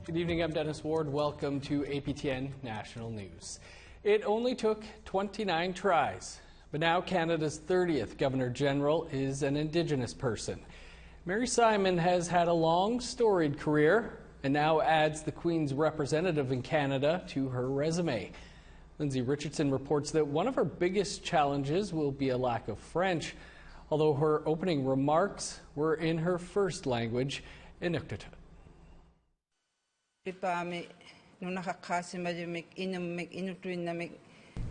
Good evening, I'm Dennis Ward. Welcome to APTN National News. It only took 29 tries, but now Canada's 30th Governor General is an Indigenous person. Mary Simon has had a long, storied career and now adds the Queen's representative in Canada to her resume. Lindsay Richardson reports that one of her biggest challenges will be a lack of French, although her opening remarks were in her first language, Inuktitut.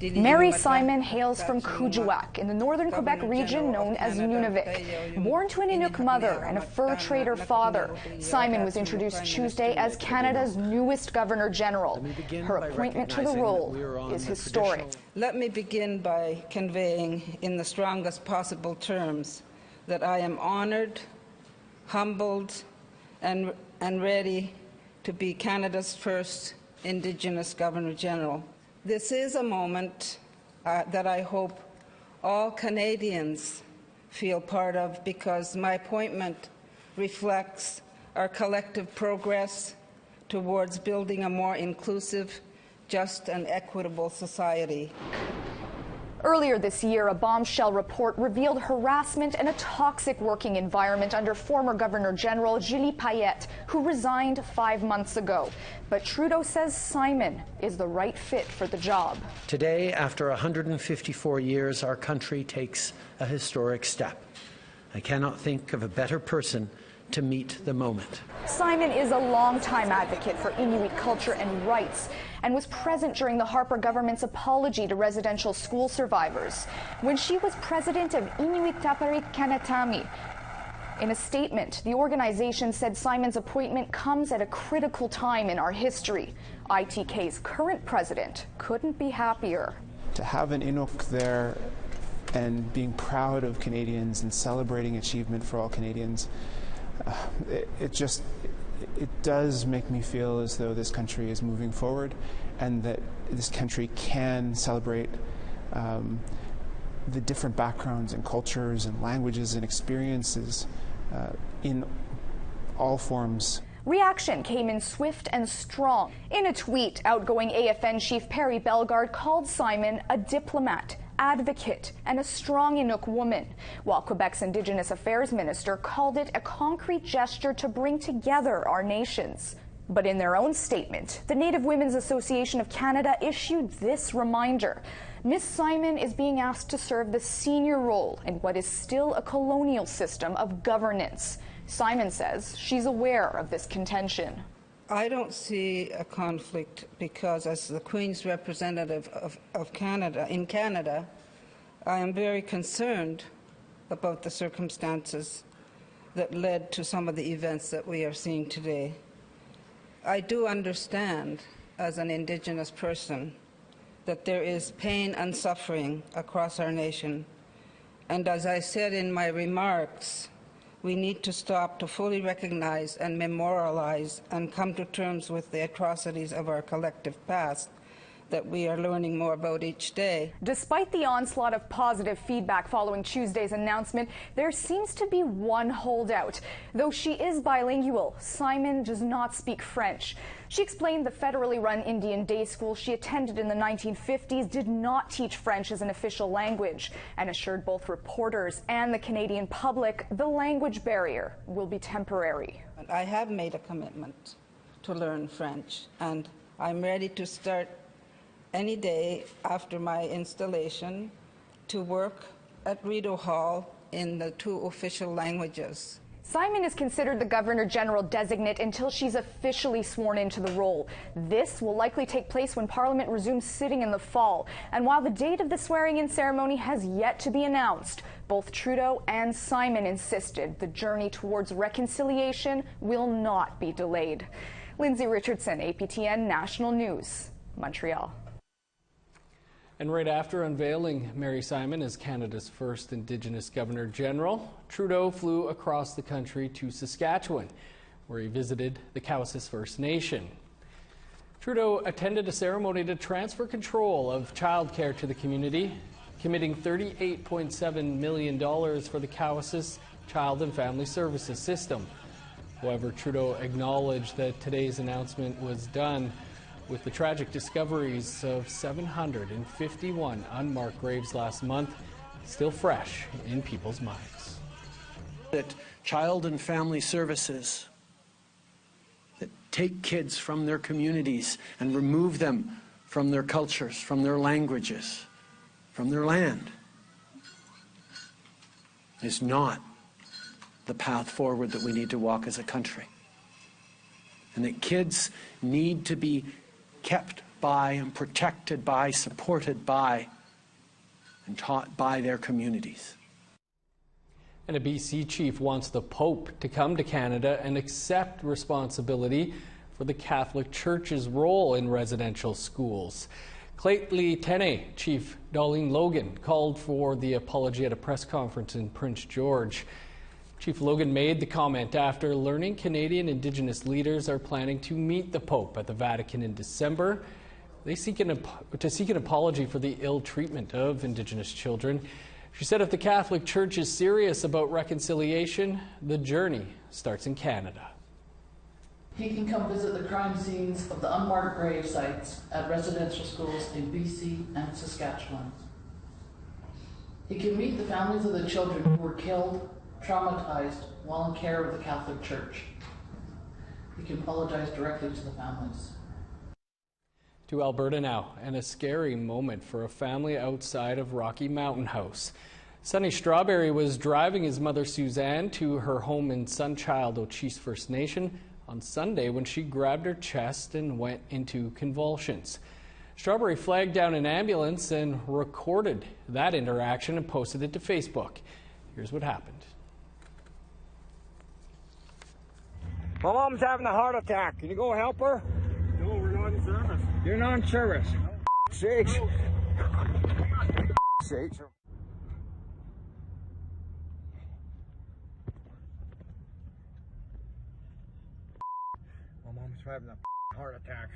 Mary Simon hails from Kuujjuaq in the northern Quebec region known as Nunavik. Born to an Inuk mother and a fur trader father, Simon was introduced Tuesday as Canada's newest Governor General. Her appointment to the role is historic. Let me begin by conveying in the strongest possible terms that I am honored, humbled, and ready to be Canada's first Indigenous Governor General. This is a moment that I hope all Canadians feel part of, because my appointment reflects our collective progress towards building a more inclusive, just and equitable society. Earlier this year, a bombshell report revealed harassment and a toxic working environment under former Governor General Julie Payette, who resigned 5 months ago. But Trudeau says Simon is the right fit for the job. Today, after 154 years, our country takes a historic step. I cannot think of a better person to meet the moment. Simon is a longtime advocate for Inuit culture and rights and was present during the Harper government's apology to residential school survivors when she was president of Inuit Taparit Kanatami. In a statement, the organization said Simon's appointment comes at a critical time in our history. ITK's current president couldn't be happier. To have an Inuk there and being proud of Canadians and celebrating achievement for all Canadians, it does make me feel as though this country is moving forward and that this country can celebrate the different backgrounds and cultures and languages and experiences in all forms. Reaction came in swift and strong. In a tweet, outgoing AFN chief Perry Bellegarde called Simon a diplomat, advocate, and a strong Inuk woman, while Quebec's Indigenous Affairs Minister called it a concrete gesture to bring together our nations. But in their own statement, the Native Women's Association of Canada issued this reminder. Ms. Simon is being asked to serve the senior role in what is still a colonial system of governance. Simon says she's aware of this contention. I don't see a conflict because, as the Queen's representative of Canada, in Canada, I am very concerned about the circumstances that led to some of the events that we are seeing today. I do understand, as an Indigenous person, that there is pain and suffering across our nation. And as I said in my remarks, we need to stop to fully recognize and memorialize and come to terms with the atrocities of our collective past that we are learning more about each day. Despite the onslaught of positive feedback following Tuesday's announcement, there seems to be one holdout. Though she is bilingual, Simon does not speak French. She explained the federally run Indian day school she attended in the 1950s did not teach French as an official language, and assured both reporters and the Canadian public the language barrier will be temporary. I have made a commitment to learn French, and I'm ready to start any day after my installation to work at Rideau Hall in the 2 official languages. Simon is considered the Governor General designate until she's officially sworn into the role. This will likely take place when Parliament resumes sitting in the fall. And while the date of the swearing-in ceremony has yet to be announced, both Trudeau and Simon insisted the journey towards reconciliation will not be delayed. Lindsay Richardson, APTN National News, Montreal. And right after unveiling Mary Simon as Canada's first Indigenous Governor General, Trudeau flew across the country to Saskatchewan, where he visited the Cowessess First Nation. Trudeau attended a ceremony to transfer control of childcare to the community, committing $38.7 million for the Cowessess Child and Family Services System. However, Trudeau acknowledged that today's announcement was done with the tragic discoveries of 751 unmarked graves last month still fresh in people's minds. That child and family services that take kids from their communities and remove them from their cultures, from their languages, from their land, is not the path forward that we need to walk as a country. And that kids need to be kept by and protected by, supported by, and taught by their communities. And a BC chief wants the Pope to come to Canada and accept responsibility for the Catholic Church's role in residential schools. Claytley Tene Chief Darlene Logan called for the apology at a press conference in Prince George. Chief Logan made the comment after learning Canadian Indigenous leaders are planning to meet the Pope at the Vatican in December. They seek an apology for the ill treatment of Indigenous children. She said if the Catholic Church is serious about reconciliation, the journey starts in Canada. He can come visit the crime scenes of the unmarked grave sites at residential schools in BC and Saskatchewan. He can meet the families of the children who were killed, traumatized, while in care of the Catholic Church. He can apologize directly to the families. To Alberta now, and a scary moment for a family outside of Rocky Mountain House. Sonny Strawberry was driving his mother Suzanne to her home in Sunchild, Cowessess First Nation on Sunday when she grabbed her chest and went into convulsions. Strawberry flagged down an ambulance and recorded that interaction and posted it to Facebook. Here's what happened. My mom's having a heart attack. Can you go help her? No, we're not in service. You're not in service. Sakes. Sakes. My mom's having a heart attack.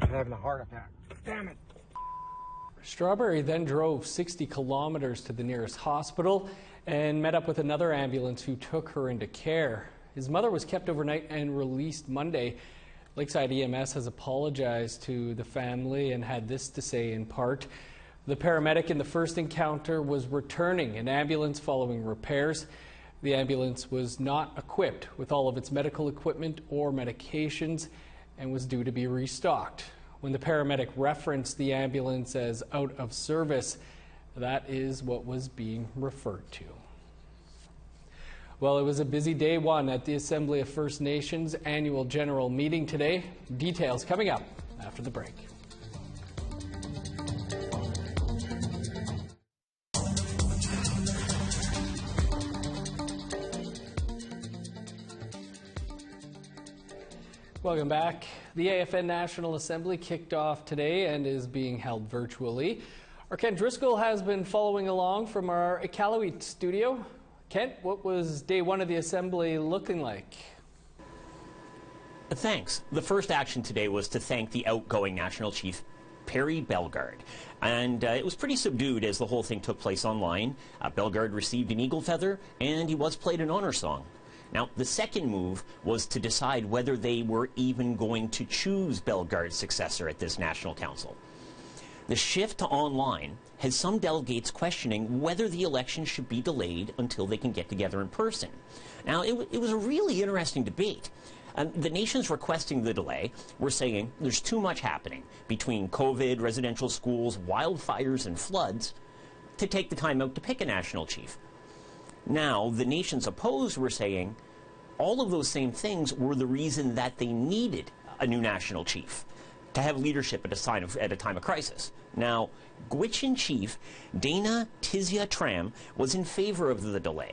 I'm having a heart attack. Damn it. Strawberry then drove 60 kilometers to the nearest hospital and met up with another ambulance who took her into care. His mother was kept overnight and released Monday. Lakeside EMS has apologized to the family and had this to say in part. The paramedic in the first encounter was returning an ambulance following repairs. The ambulance was not equipped with all of its medical equipment or medications and was due to be restocked. When the paramedic referenced the ambulance as out of service, that is what was being referred to. Well, it was a busy day one at the Assembly of First Nations annual general meeting today. Details coming up after the break. Welcome back. The APTN National Assembly kicked off today and is being held virtually. Our Kent Driscoll has been following along from our Iqaluit studio. Kent, what was day one of the Assembly looking like? Thanks. The first action today was to thank the outgoing National Chief, Perry Bellegarde. And it was pretty subdued as the whole thing took place online. Bellegarde received an eagle feather and he was played an honor song. Now, the second move was to decide whether they were even going to choose Bellegarde's successor at this National Council. The shift to online has some delegates questioning whether the election should be delayed until they can get together in person. Now, it was a really interesting debate. The nations requesting the delay were saying there's too much happening between COVID, residential schools, wildfires, and floods to take the time out to pick a national chief. Now, the nations opposed were saying all of those same things were the reason that they needed a new national chief, to have leadership at a time of crisis. Now, Gwich'in chief Dana Tizia Tram was in favor of the delay.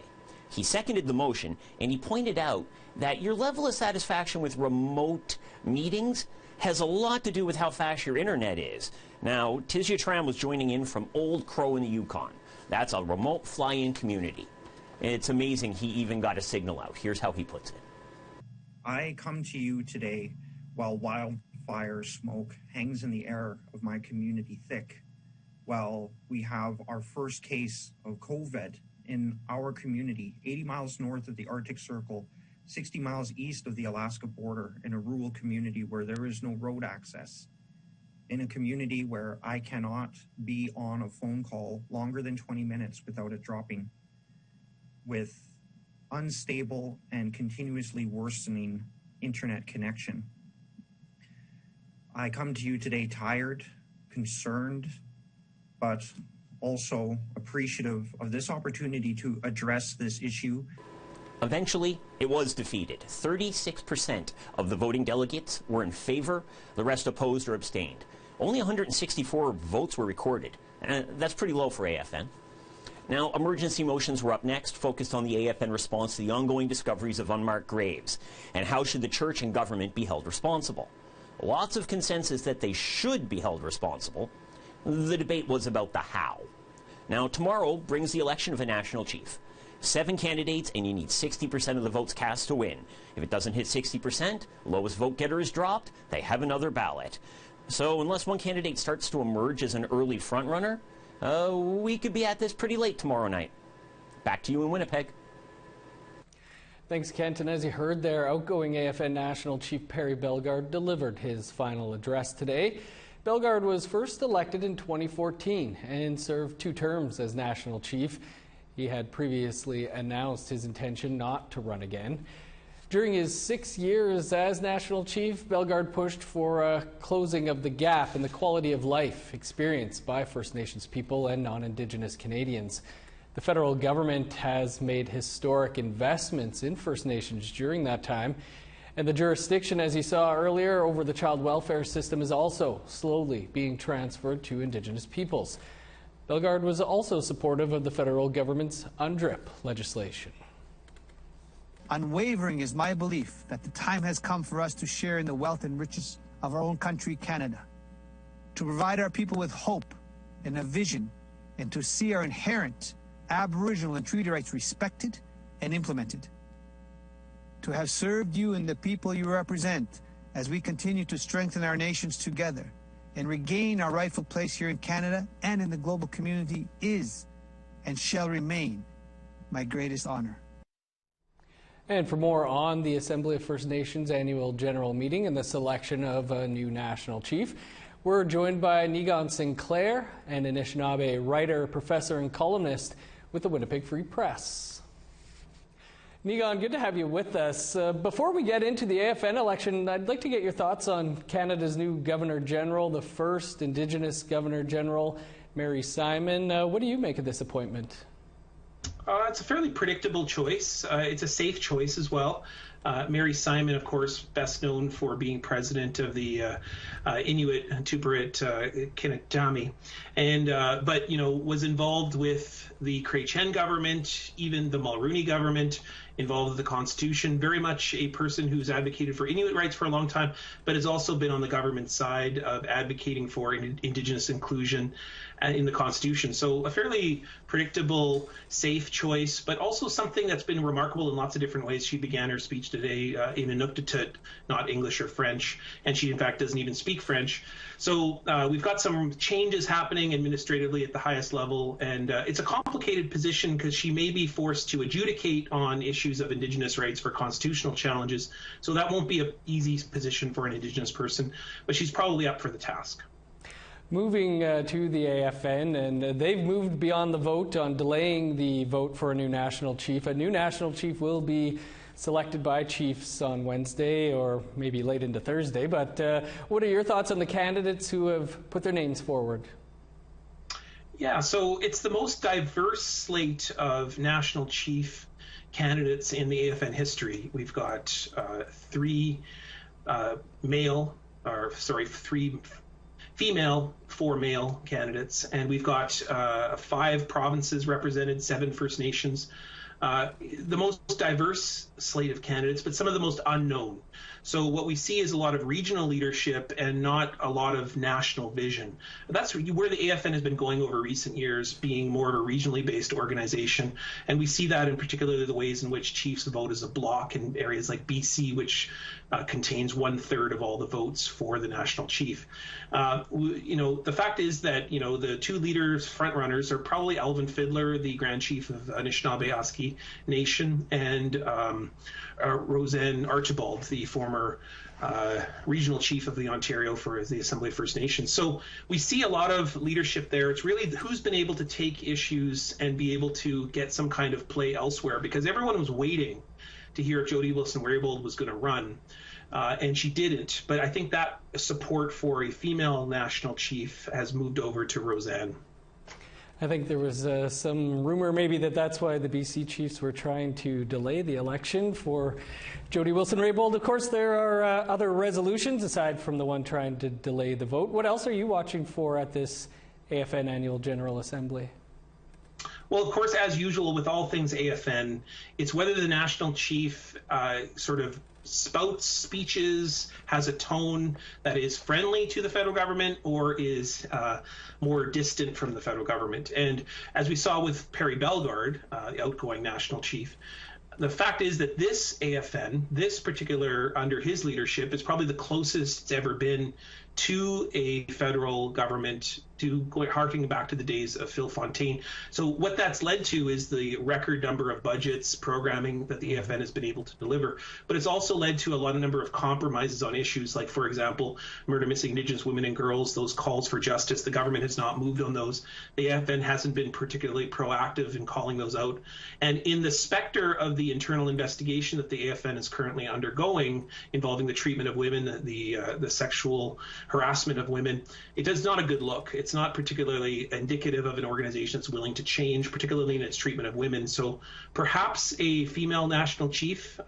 He seconded the motion, and he pointed out that your level of satisfaction with remote meetings has a lot to do with how fast your internet is. Now, Tizia Tram was joining in from Old Crow in the Yukon. That's a remote fly-in community. It's amazing he even got a signal out. Here's how he puts it. I come to you today while wildfire smoke hangs in the air of my community thick, while we have our first case of COVID in our community, 80 miles north of the Arctic Circle, 60 miles east of the Alaska border, in a rural community where there is no road access, in a community where I cannot be on a phone call longer than 20 minutes without it dropping, with unstable and continuously worsening internet connection. I come to you today tired, concerned, but also appreciative of this opportunity to address this issue. Eventually, it was defeated. 36% of the voting delegates were in favor, the rest opposed or abstained. Only 164 votes were recorded, and that's pretty low for AFN. Now, emergency motions were up next, focused on the AFN response to the ongoing discoveries of unmarked graves, and how should the church and government be held responsible. Lots of consensus that they should be held responsible. The debate was about the how. Now, tomorrow brings the election of a national chief. 7 candidates, and you need 60% of the votes cast to win. If it doesn't hit 60%, lowest vote getter is dropped, they have another ballot. So unless one candidate starts to emerge as an early frontrunner, we could be at this pretty late tomorrow night. Back to you in Winnipeg. Thanks, Kent. And as you heard there, outgoing AFN National Chief Perry Bellegarde delivered his final address today. Bellegarde was first elected in 2014 and served 2 terms as National Chief. He had previously announced his intention not to run again. During his 6 years as National Chief, Bellegarde pushed for a closing of the gap in the quality of life experienced by First Nations people and non-Indigenous Canadians. The federal government has made historic investments in First Nations during that time, and the jurisdiction, as you saw earlier, over the child welfare system is also slowly being transferred to Indigenous peoples. Bellegarde was also supportive of the federal government's UNDRIP legislation. Unwavering is my belief that the time has come for us to share in the wealth and riches of our own country, Canada, to provide our people with hope and a vision, and to see our inherent Aboriginal and treaty rights respected and implemented. To have served you and the people you represent as we continue to strengthen our nations together and regain our rightful place here in Canada and in the global community is and shall remain my greatest honor. And for more on the Assembly of First Nations annual general meeting and the selection of a new national chief, we're joined by Niigaan Sinclair, an Anishinaabe writer, professor, and columnist with the Winnipeg Free Press. Niigaan, good to have you with us. Before we get into the AFN election, I'd like to get your thoughts on Canada's new Governor-General, the first Indigenous Governor-General, Mary Simon. What do you make of this appointment? It's a fairly predictable choice. It's a safe choice as well. Mary Simon, of course, best known for being president of the Inuit Tuparit Kinniktami, and but was involved with the Chrétien government, even the Mulroney government, involved with the Constitution. Very much a person who's advocated for Inuit rights for a long time, but has also been on the government side of advocating for Indigenous inclusion in the Constitution. So a fairly predictable, safe choice, but also something that's been remarkable in lots of different ways. She began her speech today in Inuktitut, not English or French, and she in fact doesn't even speak French. So we've got some changes happening administratively at the highest level, and it's a complicated position because she may be forced to adjudicate on issues of Indigenous rights for constitutional challenges. So that won't be an easy position for an Indigenous person, but she's probably up for the task. Moving to the AFN, and they've moved beyond the vote on delaying the vote for a new national chief. A new national chief will be selected by chiefs on Wednesday or maybe late into Thursday. But what are your thoughts on the candidates who have put their names forward? Yeah, so it's the most diverse slate of national chief candidates in the AFN history. We've got three female, 4 male candidates, and we've got 5 provinces represented, 7 First Nations. the most diverse slate of candidates, but some of the most unknown. So what we see is a lot of regional leadership and not a lot of national vision. That's where the AFN has been going over recent years, being more of a regionally based organization. And we see that in particular the ways in which chiefs vote as a bloc in areas like BC, which contains 1/3 of all the votes for the national chief. The fact is that, the two leaders, front runners, are probably Alvin Fiddler, the Grand Chief of Anishinaabe Nation, and Roseanne Archibald, the former regional chief of the Ontario for the Assembly of First Nations. So we see a lot of leadership there. It's really who's been able to take issues and be able to get some kind of play elsewhere, because everyone was waiting to hear if Jody Wilson-Raybould was going to run, and she didn't. But I think that support for a female national chief has moved over to Roseanne. I think there was some rumor maybe that's why the BC Chiefs were trying to delay the election for Jody Wilson-Raybould. Of course, there are other resolutions aside from the one trying to delay the vote. What else are you watching for at this AFN Annual General Assembly? Well, of course, as usual with all things AFN, it's whether the national chief sort of spouts speeches, has a tone that is friendly to the federal government or is more distant from the federal government. And as we saw with Perry Bellegarde, the outgoing national chief, the fact is that this AFN, this particular under his leadership, is probably the closest it's ever been to a federal government, harking back to the days of Phil Fontaine. So what that's led to is the record number of budgets, programming that the AFN has been able to deliver. But it's also led to a lot of number of compromises on issues like, for example, murder, missing Indigenous women and girls, those calls for justice. The government has not moved on those. The AFN hasn't been particularly proactive in calling those out. And in the specter of the internal investigation that the AFN is currently undergoing involving the treatment of women, the sexual harassment of women, it is not a good look. It's not particularly indicative of an organization that's willing to change, particularly in its treatment of women. So perhaps a female national chief,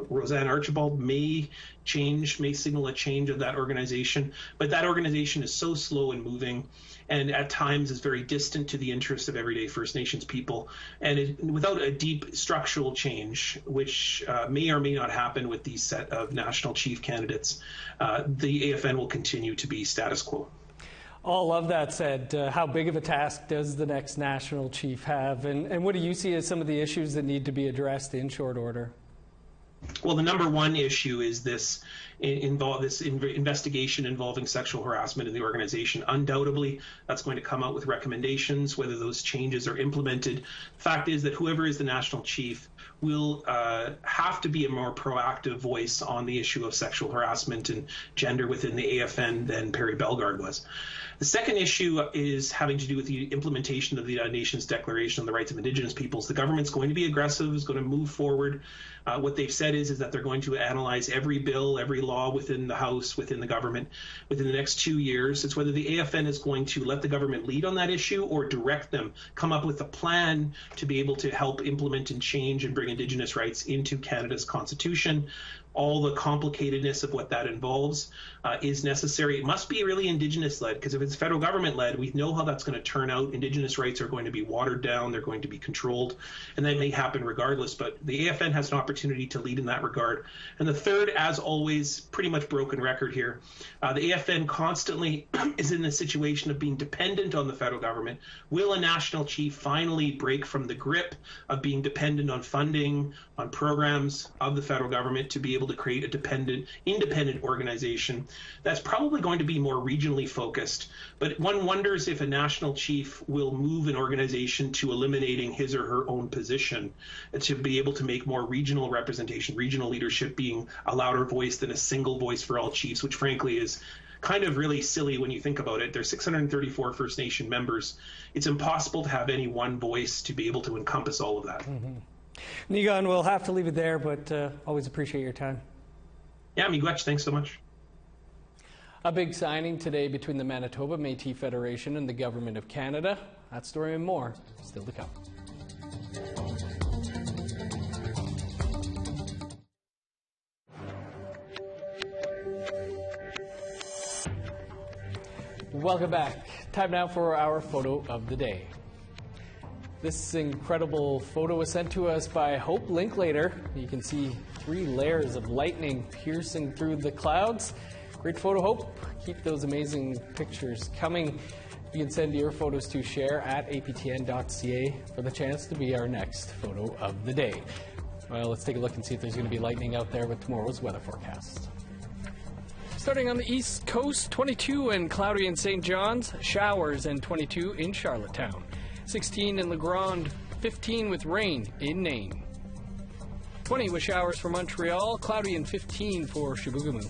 Roseanne Archibald, may signal a change of that organization. But that organization is so slow in moving and at times is very distant to the interests of everyday First Nations people. And without a deep structural change, which may or may not happen with these set of national chief candidates, the AFN will continue to be status quo. All of that said, how big of a task does the next national chief have? And what do you see as some of the issues that need to be addressed in short order? Well, the number one issue is this investigation involving sexual harassment in the organization. Undoubtedly, that's going to come out with recommendations, whether those changes are implemented. The fact is that whoever is the national chief will have to be a more proactive voice on the issue of sexual harassment and gender within the AFN than Perry Bellegarde was. The second issue is having to do with the implementation of the United Nations Declaration on the Rights of Indigenous Peoples. The government's going to be aggressive, is going to move forward. What they've said is that they're going to analyze every bill, every law within the House, within the government, within the next 2 years. It's whether the AFN is going to let the government lead on that issue or direct them, come up with a plan to be able to help implement and change and bring Indigenous rights into Canada's Constitution. All the complicatedness of what that involves is necessary. It must be really Indigenous-led, because if it's federal government-led, we know how that's going to turn out. Indigenous rights are going to be watered down. They're going to be controlled, and that may happen regardless. But the AFN has an opportunity to lead in that regard. And the third, as always, pretty much broken record here. The AFN constantly is in the situation of being dependent on the federal government. Will a national chief finally break from the grip of being dependent on funding, on programs of the federal government to be able to create a independent organization that's probably going to be more regionally focused? But one wonders if a national chief will move an organization to eliminating his or her own position to be able to make more regional representation, regional leadership being a louder voice than a single voice for all chiefs, which frankly is kind of really silly when you think about it. There's 634 First Nation members. It's impossible to have any one voice to be able to encompass all of that. Mm-hmm. Nigan, we'll have to leave it there, but always appreciate your time. Yeah, miigwech, thanks so much. A big signing today between the Manitoba Métis Federation and the Government of Canada. That story and more still to come. Welcome back. Time now for our photo of the day. This incredible photo was sent to us by Hope Linklater. You can see 3 layers of lightning piercing through the clouds. Great photo, Hope. Keep those amazing pictures coming. You can send your photos to share@aptn.ca for the chance to be our next photo of the day. Well, let's take a look and see if there's going to be lightning out there with tomorrow's weather forecast. Starting on the east coast, 22 and cloudy in St. John's, showers and 22 in Charlottetown. 16 in La Grande, 15 with rain in Nain. 20 with showers for Montreal, cloudy and 15 for Chibougamau.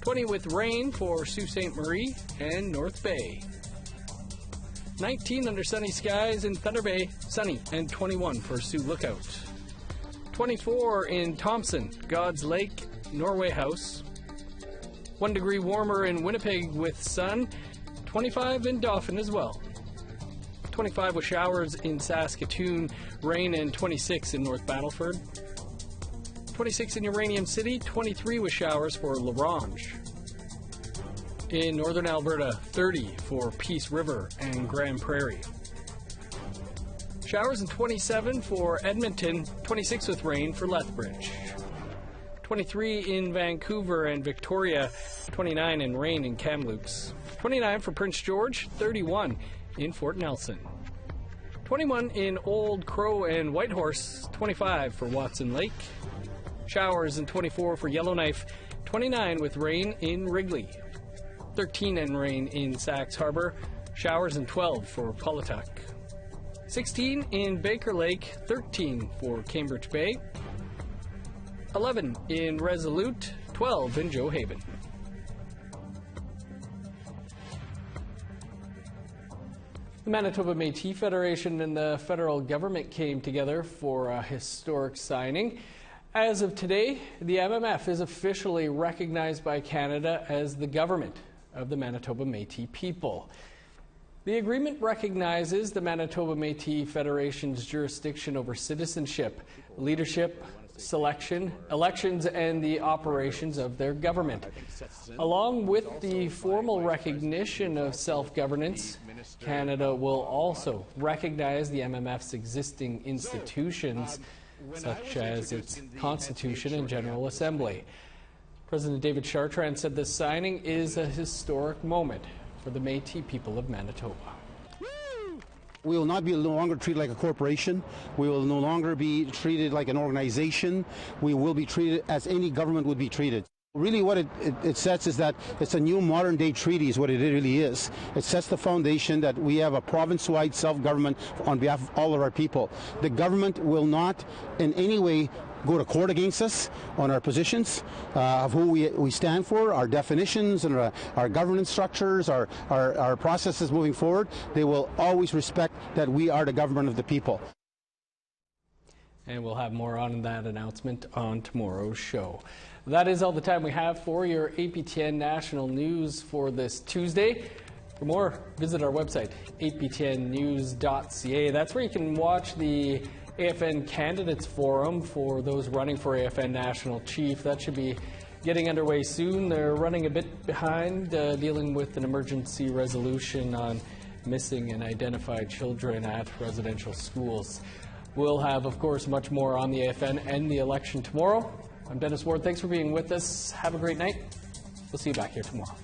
20 with rain for Sault Ste. Marie and North Bay. 19 under sunny skies in Thunder Bay, sunny, and 21 for Sioux Lookout. 24 in Thompson, God's Lake, Norway House. 1 degree warmer in Winnipeg with sun, 25 in Dauphin as well. 25 with showers in Saskatoon, rain, and 26 in North Battleford. 26 in Uranium City, 23 with showers for La Ronge. In northern Alberta, 30 for Peace River and Grand Prairie. Showers and 27 for Edmonton, 26 with rain for Lethbridge. 23 in Vancouver and Victoria, 29 in rain in Kamloops. 29 for Prince George, 31 in Fort Nelson. 21 in Old Crow and Whitehorse, 25 for Watson Lake. Showers and 24 for Yellowknife, 29 with rain in Wrigley. 13 and rain in Sax Harbor, showers and 12 for Polituck. 16 in Baker Lake, 13 for Cambridge Bay. 11 in Resolute, 12 in Joe Haven. The Manitoba Métis Federation and the federal government came together for a historic signing. As of today, the MMF is officially recognized by Canada as the government of the Manitoba Métis people. The agreement recognizes the Manitoba Métis Federation's jurisdiction over citizenship, leadership, selection, elections, and the operations of their government. Along with the formal recognition of self-governance, Canada will also recognize the MMF's existing institutions, such as its Constitution and General Assembly. President David Chartrand said this signing is a historic moment for the Métis people of Manitoba. We will not be no longer treated like a corporation. We will no longer be treated like an organization. We will be treated as any government would be treated. Really what it sets is that it's a new modern day treaty is what it really is. It sets the foundation that we have a province-wide self-government on behalf of all of our people. The government will not in any way go to court against us on our positions of who we stand for, our definitions and our governance structures, our processes moving forward. They will always respect that we are the government of the people. And we'll have more on that announcement on tomorrow's show. That is all the time we have for your APTN National News for this Tuesday. For more, visit our website, aptnnews.ca. That's where you can watch the AFN Candidates Forum for those running for AFN National Chief. That should be getting underway soon. They're running a bit behind, dealing with an emergency resolution on missing and identified children at residential schools. We'll have, of course, much more on the AFN and the election tomorrow. I'm Dennis Ward. Thanks for being with us. Have a great night. We'll see you back here tomorrow.